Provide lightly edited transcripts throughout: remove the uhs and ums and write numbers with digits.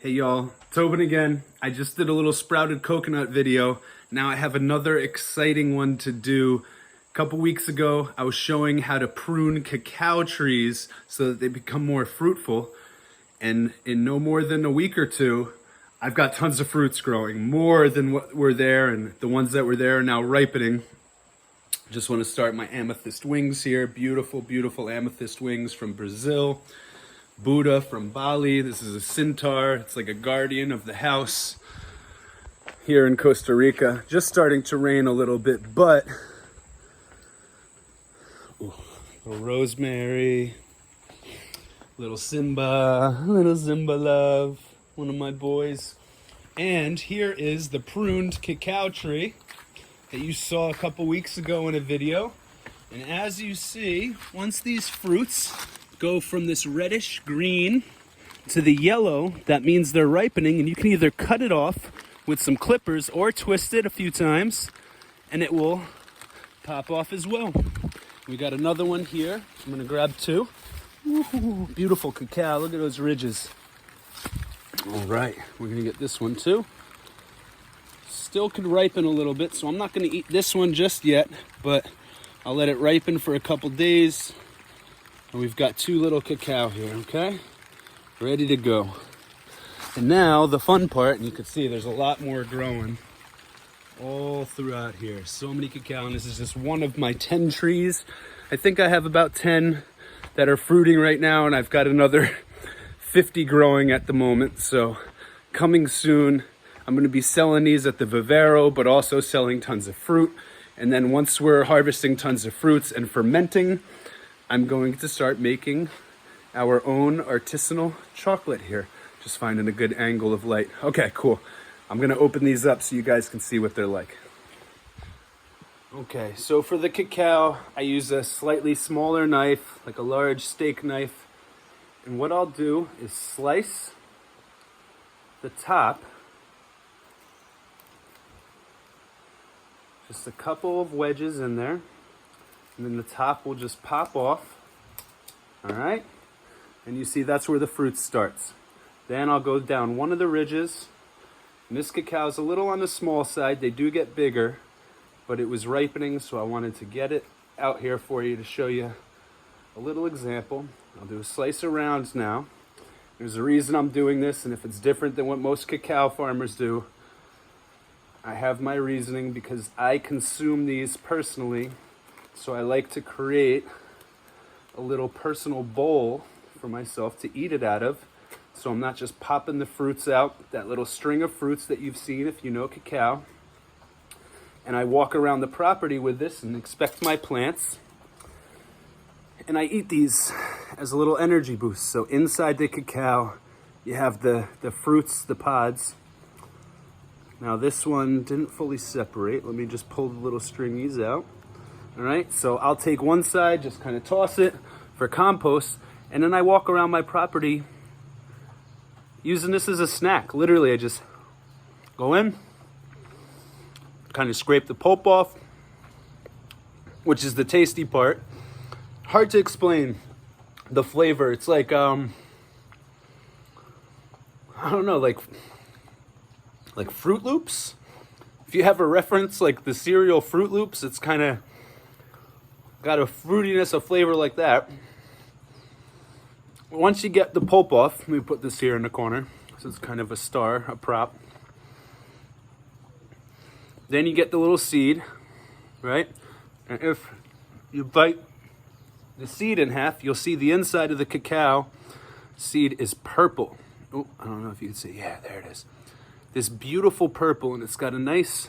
Hey y'all, Tobin again. I just did a little sprouted coconut video. Now I have another exciting one to do. A couple weeks ago, I was showing how to prune cacao trees so that they become more fruitful. And in no more than a week or two, I've got tons of fruits growing, more than what were there, and the ones that were there are now ripening. Just want to start my amethyst wings here. Beautiful, beautiful amethyst wings from Brazil. Buddha from Bali. This is a centaur. It's like a guardian of the house here in Costa Rica. Just starting to rain a little bit, but little rosemary, little Simba love, one of my boys. And here is the pruned cacao tree that you saw a couple weeks ago in a video. And as you see, once these fruits go from this reddish green to the yellow, that means they're ripening, and you can either cut it off with some clippers or twist it a few times and it will pop off as well. We got another one here. I'm gonna grab two. Ooh, beautiful cacao, look at those ridges. All right, we're gonna get this one too. Still could ripen a little bit, so I'm not gonna eat this one just yet, but I'll let it ripen for a couple days. And we've got two little cacao here, okay? Ready to go. And now the fun part, and you can see there's a lot more growing all throughout here. So many cacao, and this is just one of my 10 trees. I think I have about 10 that are fruiting right now, and I've got another 50 growing at the moment. So coming soon, I'm gonna be selling these at the vivero, but also selling tons of fruit. And then once we're harvesting tons of fruits and fermenting, I'm going to start making our own artisanal chocolate here. Just finding a good angle of light. Okay, cool. I'm gonna open these up so you guys can see what they're like. Okay, so for the cacao, I use a slightly smaller knife, like a large steak knife. And what I'll do is slice the top, just a couple of wedges in there. And then the top will just pop off. All right. And you see that's where the fruit starts. Then I'll go down one of the ridges. And this cacao is a little on the small side. They do get bigger, but it was ripening, so I wanted to get it out here for you to show you a little example. I'll do a slice around now. There's a reason I'm doing this, and if it's different than what most cacao farmers do, I have my reasoning because I consume these personally. So I like to create a little personal bowl for myself to eat it out of. So I'm not just popping the fruits out, that little string of fruits that you've seen if you know cacao. And I walk around the property with this and inspect my plants. And I eat these as a little energy boost. So inside the cacao, you have the fruits, the pods. Now this one didn't fully separate. Let me just pull the little stringies out. All right, so I'll take one side, just kind of toss it for compost, and then I walk around my property using this as a snack. Literally, I just go in, kind of scrape the pulp off, which is the tasty part. Hard to explain the flavor. It's like, I don't know, like Fruit Loops. If you have a reference like the cereal Fruit Loops, it's kind of got a fruitiness, a flavor like that. Once you get the pulp off, let me put this here in the corner. So it's kind of a star, a prop. Then you get the little seed, right? And if you bite the seed in half, you'll see the inside of the cacao seed is purple. Oh, I don't know if you can see. Yeah, there it is. This beautiful purple, and it's got a nice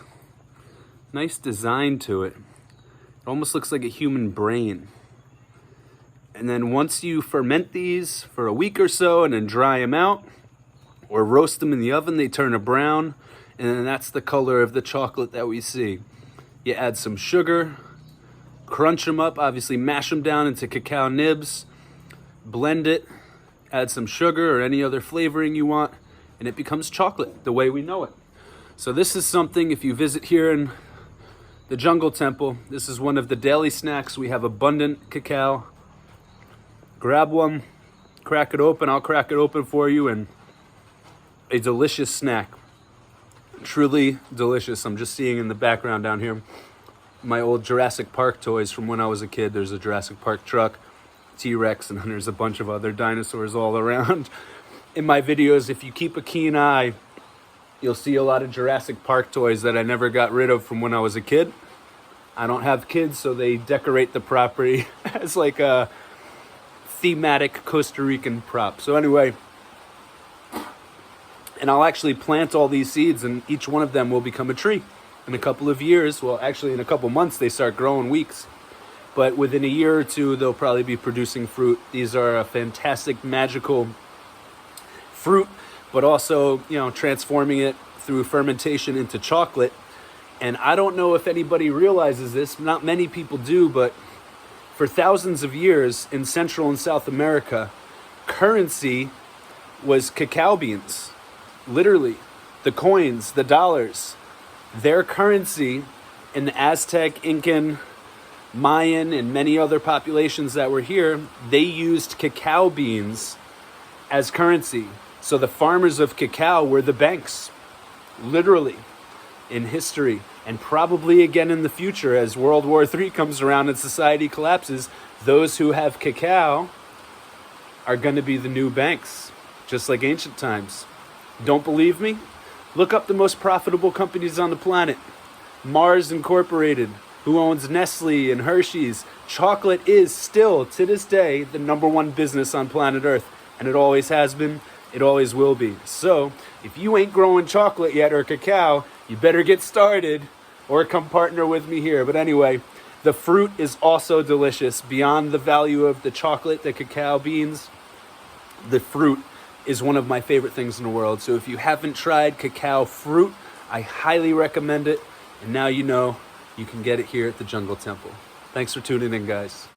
design to it. It almost looks like a human brain. And then once you ferment these for a week or so and then dry them out or roast them in the oven, they turn a brown, and then that's the color of the chocolate that we see. You add some sugar, crunch them up, obviously mash them down into cacao nibs, blend it, add some sugar or any other flavoring you want, and it becomes chocolate the way we know it. So this is something, if you visit here in the Jungle Temple, this is one of the daily snacks. We have abundant cacao. Grab one, crack it open. I'll crack it open for you, and a delicious snack. Truly delicious. I'm just seeing in the background down here my old Jurassic Park toys from when I was a kid. There's a Jurassic Park truck, T-Rex, and then there's a bunch of other dinosaurs all around. In my videos, if you keep a keen eye, you'll see a lot of Jurassic Park toys that I never got rid of from when I was a kid. I don't have kids, so they decorate the property as like a thematic Costa Rican prop. So anyway, and I'll actually plant all these seeds and each one of them will become a tree. In a couple of years, well, actually in a couple months, they start growing weeks. But within a year or two, they'll probably be producing fruit. These are a fantastic, magical fruit, but also, you know, transforming it through fermentation into chocolate. And I don't know if anybody realizes this, not many people do, but for thousands of years in Central and South America, currency was cacao beans. Literally, the coins, the dollars, their currency in the Aztec, Incan, Mayan, and many other populations that were here, they used cacao beans as currency. So the farmers of cacao were the banks, literally, in history. And probably again in the future as World War III comes around and society collapses, those who have cacao are going to be the new banks, just like ancient times. Don't believe me? Look up the most profitable companies on the planet. Mars Incorporated, who owns Nestle and Hershey's. Chocolate is still, to this day, the #1 business on planet Earth. And it always has been, it always will be. So, if you ain't growing chocolate yet or cacao, you better get started or come partner with me here. But anyway, the fruit is also delicious. Beyond the value of the chocolate, the cacao beans, the fruit is one of my favorite things in the world. So if you haven't tried cacao fruit, I highly recommend it. And now you know you can get it here at the Jungle Temple. Thanks for tuning in, guys.